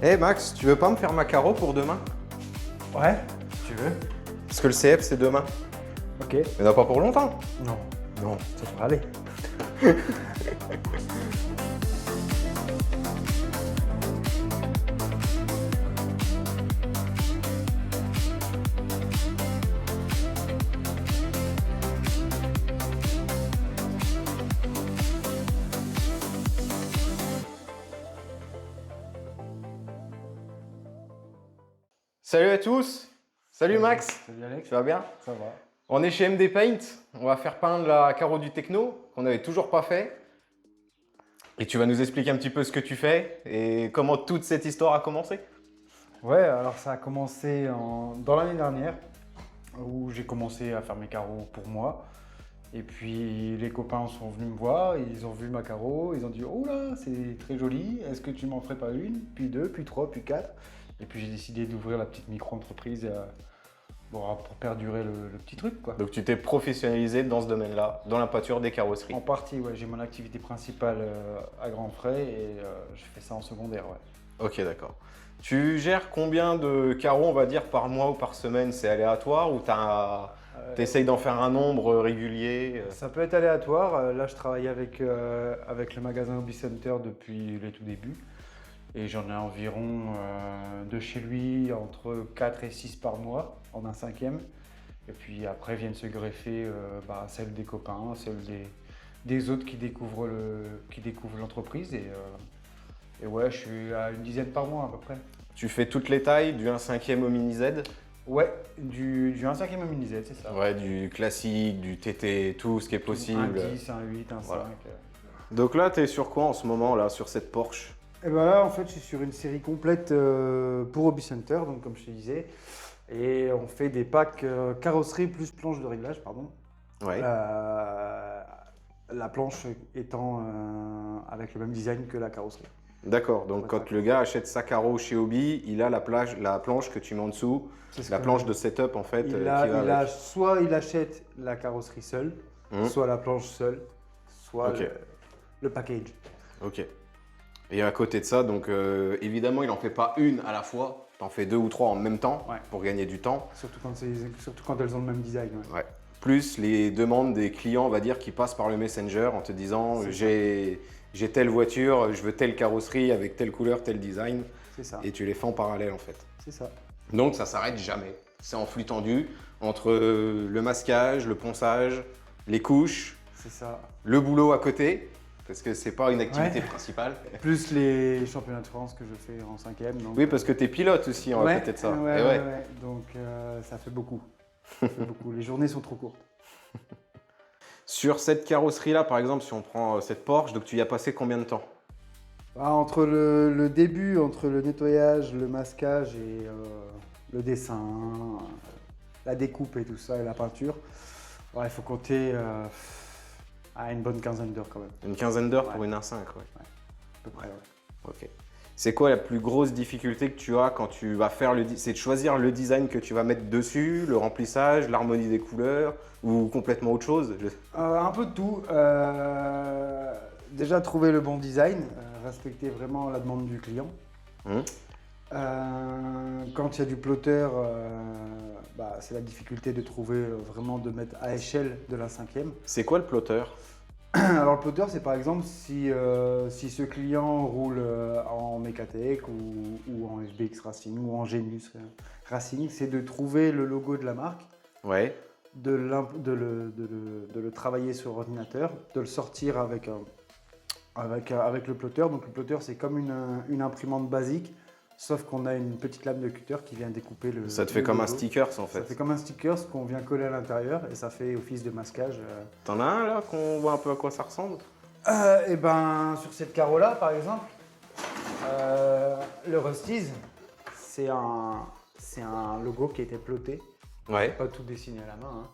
Eh Max, tu veux pas me faire ma carreau pour demain? Ouais, si tu veux. Parce que le CF c'est demain. Ok. Mais non, pas pour longtemps. Non, Non. ça devrait aller. Salut à tous. Salut Max. Salut Alex. Tu vas bien? Ça va. On est chez MD Paint. On va faire peindre la carreau du techno qu'on n'avait toujours pas fait. Et tu vas nous expliquer un petit peu ce que tu fais et comment toute cette histoire a commencé. Ouais, alors ça a commencé dans l'année dernière où j'ai commencé à faire mes carreaux pour moi. Et puis les copains sont venus me voir, ils ont vu ma carreau, ils ont dit oh là, c'est très joli, est-ce que tu m'en ferais pas une, puis deux, puis trois, puis quatre. Et puis j'ai décidé d'ouvrir la petite micro-entreprise pour perdurer le petit truc quoi. Donc tu t'es professionnalisé dans ce domaine-là, dans la peinture des carrosseries. En partie, ouais, j'ai mon activité principale à grands frais et je fais ça en secondaire, ouais. Ok, d'accord. Tu gères combien de carreaux, on va dire, par mois ou par semaine? C'est aléatoire ou tu essayes d'en faire un nombre régulier? Ça peut être aléatoire. Là, je travaille avec le magasin Hobby Center depuis les tout débuts. Et j'en ai environ de chez lui entre 4 et 6 par mois, en un cinquième. Et puis après viennent se greffer celles des copains, celles des autres qui découvrent l'entreprise. Et ouais, je suis à une dizaine par mois à peu près. Tu fais toutes les tailles, du 1/5 au mini Z? Ouais, du 1 cinquième au mini Z, c'est ça. Ouais, du classique, du TT, tout ce qui est possible. Un 10, un 8, un 5. Voilà. Donc là, tu es sur quoi en ce moment, là, sur cette Porsche? Et ben là, en fait, je suis sur une série complète pour Hobby Center, donc comme je te disais. Et on fait des packs carrosserie plus planche de réglage, pardon. Ouais. La planche étant avec le même design que la carrosserie. D'accord, donc quand le gars achète sa carreau chez Hobby, il a la planche que tu mets en dessous, la planche de setup en fait. Soit il achète la carrosserie seule, soit la planche seule, soit le package. Ok. Et à côté de ça, donc évidemment, il n'en fait pas une à la fois, tu en fais deux ou trois en même temps pour gagner du temps. Surtout quand elles ont le même design. Ouais. Plus les demandes des clients, on va dire, qui passent par le Messenger en te disant j'ai telle voiture, je veux telle carrosserie avec telle couleur, tel design. C'est ça. Et tu les fais en parallèle en fait. C'est ça. Donc ça s'arrête jamais. C'est en flux tendu entre le masquage, le ponçage, les couches, le boulot à côté. Parce que c'est pas une activité principale. Plus les championnats de France que je fais en cinquième. Donc, oui, parce que tu es pilote aussi, à côté de ça. Ouais. Donc ça fait beaucoup. Ça fait beaucoup. Les journées sont trop courtes. Sur cette carrosserie-là, par exemple, si on prend cette Porsche, donc tu y as passé combien de temps? Entre le début, entre le nettoyage, le masquage et le dessin, la découpe et tout ça, et la peinture, il faut compter une bonne quinzaine d'heures quand même. Une quinzaine d'heures pour une 1.5, à peu près, ouais. Ok. C'est quoi la plus grosse difficulté que tu as quand tu vas faire c'est de choisir le design que tu vas mettre dessus, le remplissage, l'harmonie des couleurs ou complètement autre chose? Un peu de tout. Déjà trouver le bon design, respecter vraiment la demande du client. Quand il y a du plotter, c'est la difficulté de trouver de mettre à échelle de la cinquième. C'est quoi le plotter? Alors le plotter, c'est par exemple si ce client roule en Mecatech ou en FBX Racing ou en Genius Racing, c'est de trouver le logo de la marque, de le travailler sur ordinateur, de le sortir avec le plotter. Donc le plotter, c'est comme une imprimante basique, sauf qu'on a une petite lame de cutter qui vient découper le Ça te fait comme un sticker en fait. Ça fait comme un sticker qu'on vient coller à l'intérieur et ça fait office de masquage. T'en as un là qu'on voit un peu à quoi ça ressemble? Sur cette carreau-là, par exemple, le Rusties, c'est un logo qui a été ploté. Ouais. Pas tout dessiné à la main.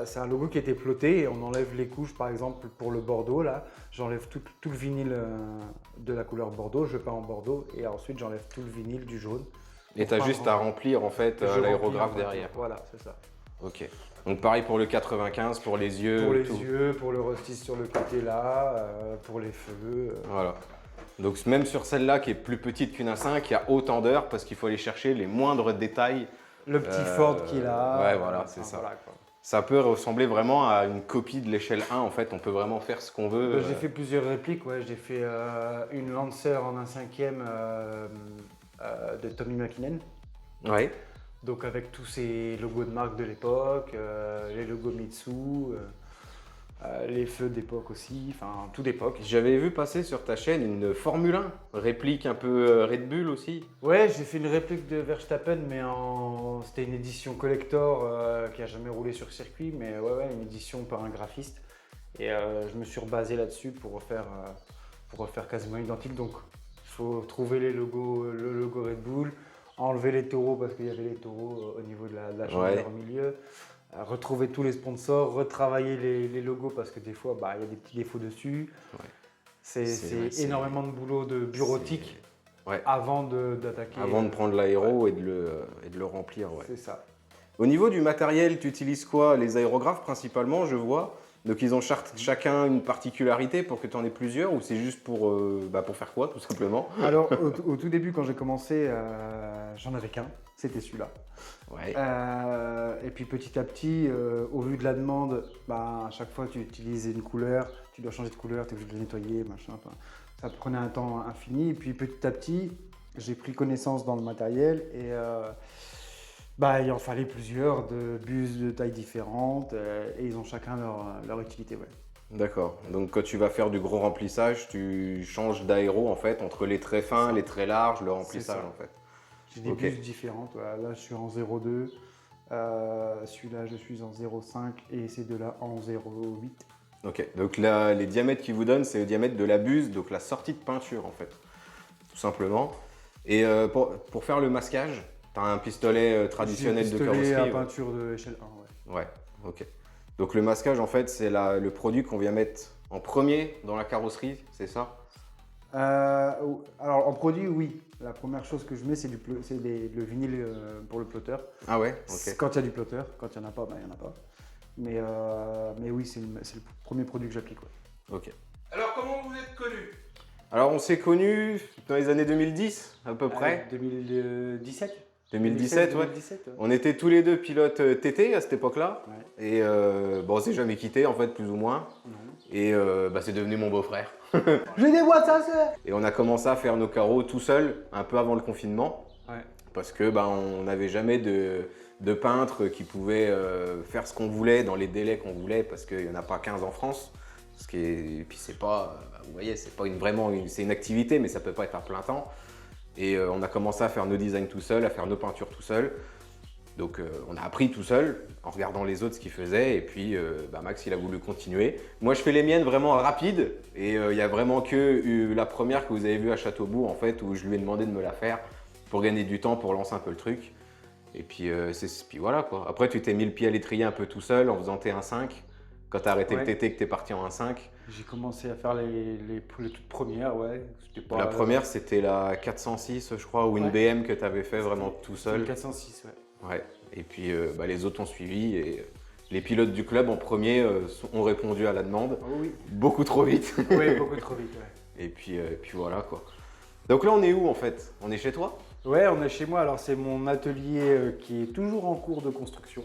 C'est un logo qui a été ploté et on enlève les couches, par exemple pour le bordeaux là, j'enlève tout le vinyle de la couleur bordeaux, je peins en bordeaux et ensuite j'enlève tout le vinyle du jaune. Et tu as juste à remplir en fait l'aérographe derrière. Voilà, c'est ça. Ok. Donc pareil pour le 95, pour les yeux. Pour les yeux, pour le Rusties sur le côté là, pour les feux. Voilà. Donc même sur celle-là qui est plus petite qu'une A5, il y a autant d'heures parce qu'il faut aller chercher les moindres détails. Le petit Ford qu'il a. Ouais, voilà, c'est ça. Voilà, quoi. Ça peut ressembler vraiment à une copie de l'échelle 1. En fait, on peut vraiment faire ce qu'on veut. J'ai fait plusieurs répliques. Ouais. J'ai fait une Lancer en 1/5 de Tommy McKinnon. Ouais. Donc avec tous ces logos de marque de l'époque, les logos Mitsu, les feux d'époque aussi, enfin tout d'époque. J'avais vu passer sur ta chaîne une Formule 1, réplique un peu Red Bull aussi. Ouais, j'ai fait une réplique de Verstappen, mais c'était une édition collector qui a jamais roulé sur circuit, mais ouais, une édition par un graphiste. Et je me suis rebasé là-dessus pour refaire quasiment identique. Donc il faut trouver le logo Red Bull, enlever les taureaux parce qu'il y avait les taureaux au niveau de la chandelle au milieu. Retrouver tous les sponsors, retravailler les logos parce que des fois il y a des petits défauts dessus. Ouais. C'est énormément de boulot de bureautique avant d'attaquer. Avant de prendre l'aéro et de le remplir. Ouais. C'est ça. Au niveau du matériel, tu utilises quoi? Les aérographes principalement, je vois. Donc ils ont chacun une particularité pour que tu en aies plusieurs ou c'est juste pour faire quoi tout simplement? Alors au tout début quand j'ai commencé, j'en avais qu'un, c'était celui-là. Ouais. Et puis petit à petit, au vu de la demande, à chaque fois tu utilises une couleur, tu dois changer de couleur, tu es obligé de le nettoyer, machin. Ça prenait un temps infini. Et puis petit à petit, j'ai pris connaissance dans le matériel et il en fallait plusieurs de bus de tailles différentes et ils ont chacun leur utilité. Ouais. D'accord. Donc quand tu vas faire du gros remplissage, tu changes d'aéro en fait entre les très fins, les très larges, le remplissage en fait. J'ai des bus différentes. Voilà. Là, je suis en 0,2. Celui-là, je suis en 0,5 et ces deux-là en 0,8. Ok. Donc là, les diamètres qu'ils vous donnent, c'est le diamètre de la buse, donc la sortie de peinture en fait, tout simplement. Et pour faire le masquage, tu as un pistolet traditionnel de carrosserie. Pistolet à peinture de l'échelle 1, ouais. Ouais, ok. Donc le masquage, en fait, c'est le produit qu'on vient mettre en premier dans la carrosserie, c'est ça? Alors en produit, oui. La première chose que je mets, c'est le vinyle pour le plotter. Ah ouais, ok. Quand il y a du plotter, quand il n'y en a pas, il n'y en a pas. Mais oui, c'est le premier produit que j'applique. Ouais. Ok. Alors comment vous êtes connus? Alors on s'est connus dans les années 2010 à peu près. 2017. 2017, ouais. 2017, ouais. On était tous les deux pilotes TT à cette époque-là. Ouais. Et on s'est jamais quitté en fait, plus ou moins. Non. Et c'est devenu mon beau-frère. J'ai des boîtes, ça c'est. Et on a commencé à faire nos carreaux tout seul, un peu avant le confinement. Ouais. Parce que on n'avait jamais de peintre qui pouvait faire ce qu'on voulait dans les délais qu'on voulait, parce qu'il n'y en a pas 15 en France. Et puis c'est pas, vous voyez, c'est pas c'est une activité, mais ça peut pas être à plein temps. Et on a commencé à faire nos designs tout seul, à faire nos peintures tout seul. Donc on a appris tout seul en regardant les autres ce qu'ils faisaient. Et puis Max il a voulu continuer. Moi je fais les miennes vraiment rapides. Et il n'y a vraiment que la première que vous avez vue à Châteaubourg en fait, où je lui ai demandé de me la faire pour gagner du temps, pour lancer un peu le truc. Et puis, puis voilà quoi. Après tu t'es mis le pied à l'étrier un peu tout seul en faisant tes 1.5. Quand tu as arrêté le TT, que tu es parti en 1.5. J'ai commencé à faire les toutes premières, ouais. La première, c'était la 406, je crois, ou une BM que tu avais fait vraiment tout seul. Une 406, ouais. Ouais. Et puis les autres ont suivi et les pilotes du club en premier ont répondu à la demande. Oh oui. Beaucoup trop vite. Oui, beaucoup trop vite, ouais. Et puis voilà quoi. Donc là, on est où en fait? On est chez toi? Ouais, on est chez moi. Alors c'est mon atelier qui est toujours en cours de construction.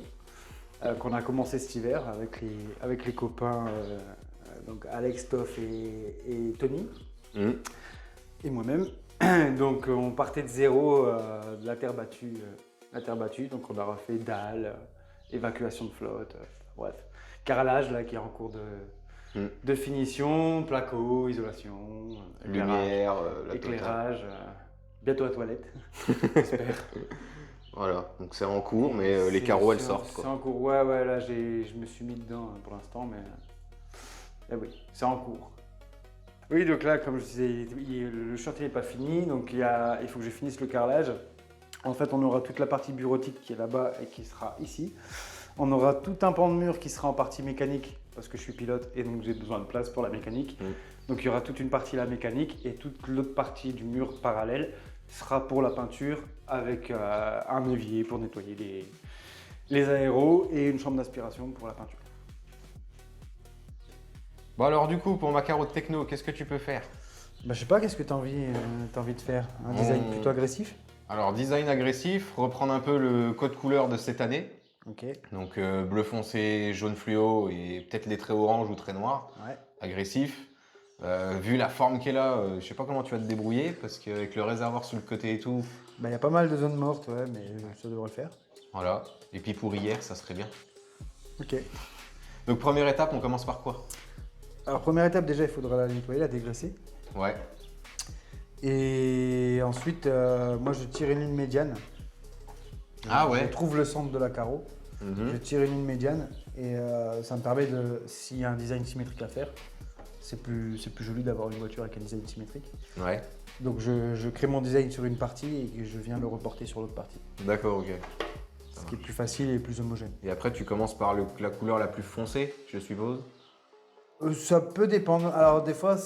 Qu'on a commencé cet hiver avec les copains, donc Alex, Toff et Tony, et moi-même. Donc on partait de zéro, de la terre battue, donc on a refait dalles, évacuation de flotte, bref. Carrelage là qui est en cours de finition, placo, isolation, lumière, éclairage, bientôt la toilette, j'espère. Voilà, donc c'est en cours, mais les carreaux elles sortent. C'est en cours, ouais, là je me suis mis dedans pour l'instant, mais oui, c'est en cours. Oui, donc là, comme je disais, le chantier n'est pas fini, donc il faut que je finisse le carrelage. En fait, on aura toute la partie bureautique qui est là-bas et qui sera ici. On aura tout un pan de mur qui sera en partie mécanique, parce que je suis pilote et donc j'ai besoin de place pour la mécanique. Donc il y aura toute une partie la mécanique et toute l'autre partie du mur parallèle sera pour la peinture avec un évier pour nettoyer les aéros et une chambre d'aspiration pour la peinture. Bon alors du coup, pour ma carreau de techno, qu'est-ce que tu peux faire? Bah, je sais pas, qu'est-ce que tu as envie de faire? Un design plutôt agressif? Alors, design agressif, reprendre un peu le code couleur de cette année. Ok. Donc, bleu foncé, jaune fluo et peut-être les traits orange ou traits noirs. Ouais. Agressif. Vu la forme qu'elle a, je sais pas comment tu vas te débrouiller parce qu'avec le réservoir sur le côté et tout, Bah, y a pas mal de zones mortes, ouais, mais ça devrait le faire. voilà. Et puis pour hier, ça serait bien. Ok. Donc, première étape, on commence par quoi? Alors, première étape, déjà, il faudra la nettoyer, la dégraisser. Ouais. Et ensuite, moi, je tire une ligne médiane. Ah ouais. Je trouve le centre de la carreau. Mhm. Je tire une ligne médiane et ça me permet de, s'il y a un design symétrique à faire, c'est plus joli d'avoir une voiture avec un design symétrique. Ouais. Donc je crée mon design sur une partie et je viens le reporter sur l'autre partie. D'accord, ok. Ce qui est plus facile et plus homogène. Et après, tu commences par la couleur la plus foncée, je suppose. Ça peut dépendre. Alors des fois,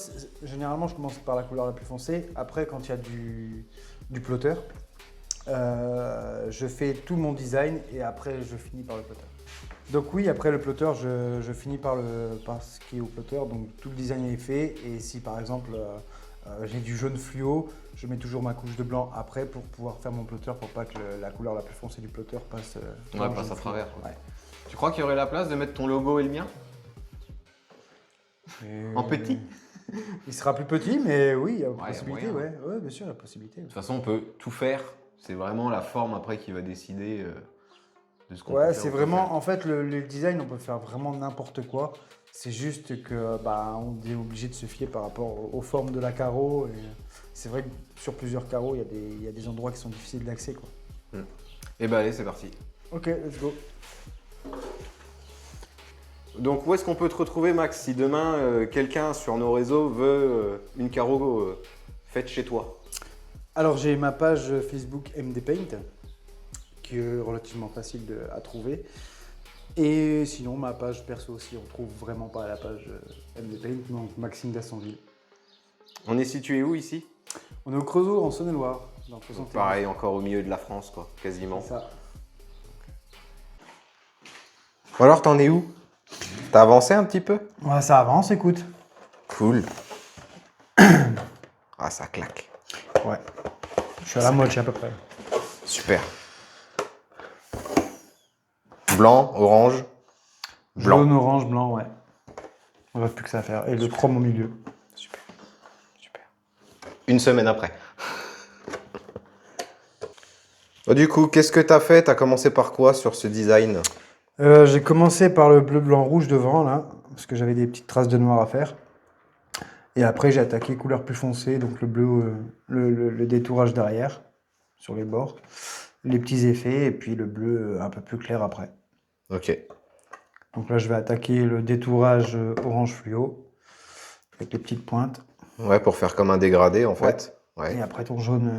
généralement, je commence par la couleur la plus foncée. Après, quand il y a du plotter, je fais tout mon design et après, je finis par le plotter. Donc oui, après le plotter, je finis par ce qui est au plotter. Donc tout le design est fait. Et si par exemple, j'ai du jaune fluo, je mets toujours ma couche de blanc après pour pouvoir faire mon plotter pour pas que la couleur la plus foncée du plotter passe, dans le Passe jaune à fluo. travers, quoi. Ouais. Tu crois qu'il y aurait la place de mettre ton logo et le mien en petit? Il sera plus petit, mais oui, il y a Ouais, possibilité, moyen. ouais. Ouais, bien sûr, il y a possibilité. De toute façon, on peut tout faire. C'est vraiment la forme après qui va décider de ce qu'on peut Ouais, faire c'est ou pas vraiment, faire. en fait, le design, on peut faire vraiment n'importe quoi. C'est juste que, bah, on est obligé de se fier par rapport aux formes de la carreau. Et c'est vrai que sur plusieurs carreaux, il y a des endroits qui sont difficiles d'accès, quoi. Et bah allez, c'est parti. Ok, let's go. Donc où est-ce qu'on peut te retrouver, Max, si demain quelqu'un sur nos réseaux veut une carreau faite chez toi? Alors, j'ai ma page Facebook MD Paint, qui est relativement facile à trouver. Et sinon, ma page perso aussi, on trouve vraiment pas la page MD Paint, donc Maxime d'Assonville. On est situé où ici? On est au Creusot, en Saône-et-Loire, dans le Donc, 71. pareil, encore au milieu de la France, quoi, quasiment. C'est ça. Ou alors, t'en es où? T'as avancé un petit peu? Ouais, ça avance, écoute. Cool. Ah, ça claque. Ouais. Je suis à la moitié à peu près. Super. Blanc, orange, blanc. Jaune, orange, blanc, ouais. On reste plus que ça à faire. Et le chrome au milieu. Super. Super. Une semaine après. Du coup, qu'est-ce que t'as fait? T'as commencé par quoi sur ce design? J'ai commencé par le bleu, blanc, rouge devant, là, parce que j'avais des petites traces de noir à faire. Et après, j'ai attaqué couleur plus foncée, donc le bleu, le détourage derrière, sur les bords, les petits effets, et puis le bleu un peu plus clair après. Ok. Donc là, je vais attaquer le détourage orange fluo, avec les petites pointes. Ouais, pour faire comme un dégradé, en fait. Ouais. Et après, ton jaune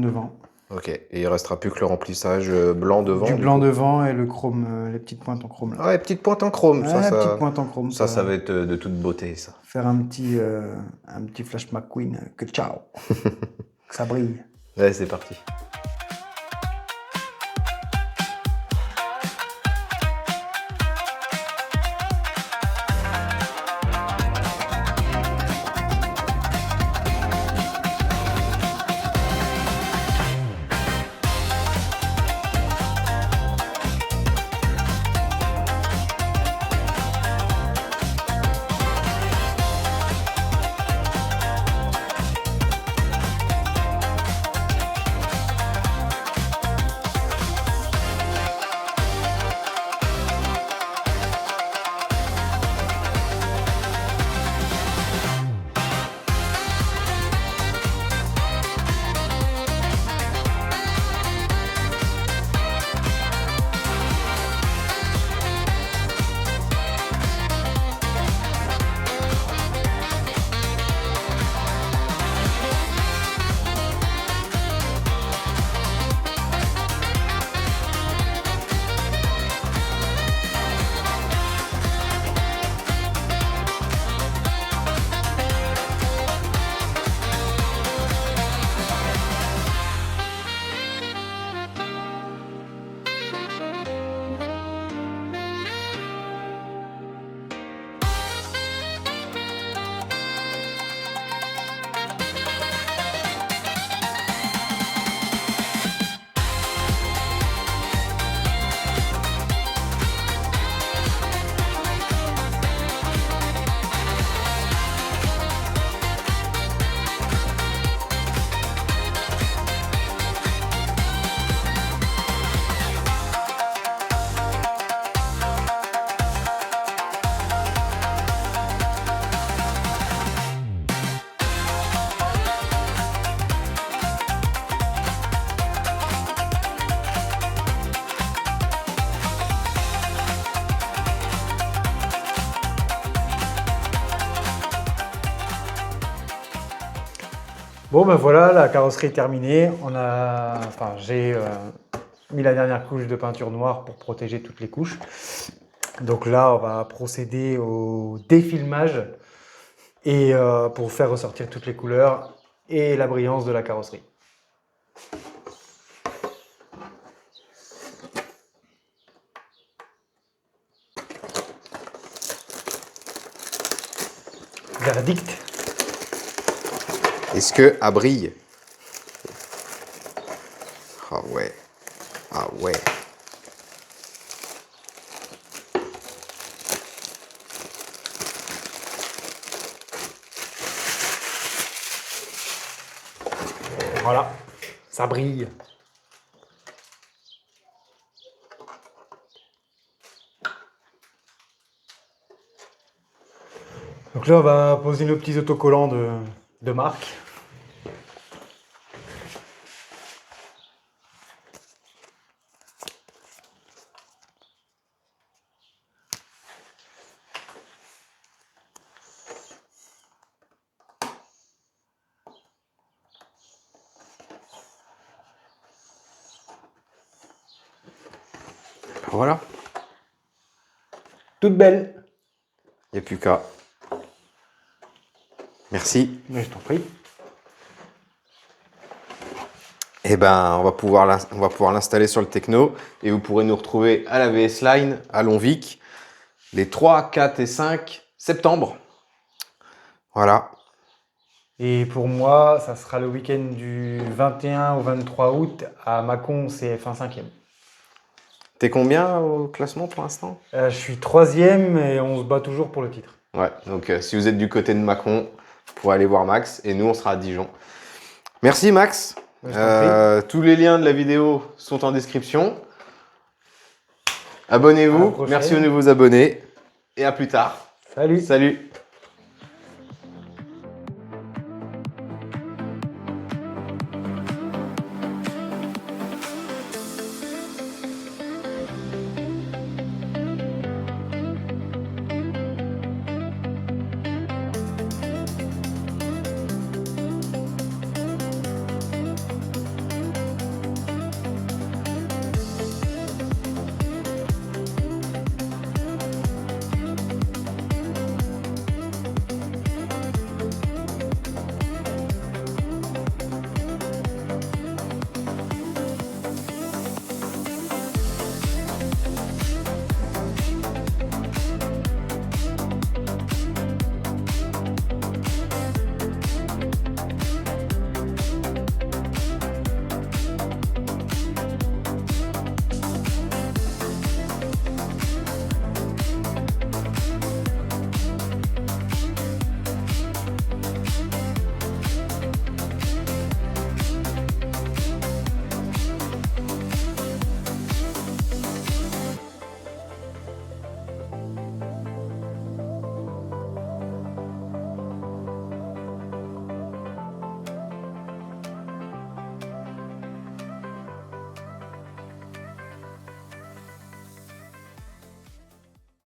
devant. Ok. Et il restera plus que le remplissage blanc devant. Du blanc coup. devant et le chrome, les petites pointes en chrome là. Ouais, petite pointe en chrome. Ouais, ça, petite pointe en chrome. ça va être de toute beauté, ça. Faire un petit Flash McQueen, que ciao. Que ça brille. Ouais, c'est parti. Bon ben voilà, la carrosserie est terminée. J'ai mis la dernière couche de peinture noire pour protéger toutes les couches. Donc là, on va procéder au défilmage et pour faire ressortir toutes les couleurs et la brillance de la carrosserie. Verdict. Est-ce que elle brille? Ah ouais. Ah ouais. Voilà, ça brille. Donc là, on va poser nos petits autocollants de marque. Voilà. Toute belle. Il n'y a plus qu'à. Merci. Mais je t'en prie. Eh ben, on va pouvoir l'installer sur le Techno et vous pourrez nous retrouver à la VS Line à Longvic les 3, 4 et 5 septembre. Voilà. Et pour moi, ça sera le week-end du 21 au 23 août à Mâcon, CF1 5e. T'es combien au classement pour l'instant? Je suis 3e et on se bat toujours pour le titre. Ouais, donc si vous êtes du côté de Mâcon, vous pourrez aller voir Max et nous on sera à Dijon. Merci Max. Je t'en prie. Tous les liens de la vidéo sont en description. À la Abonnez-vous, prochaine. merci aux nouveaux abonnés et à plus tard. Salut. Salut.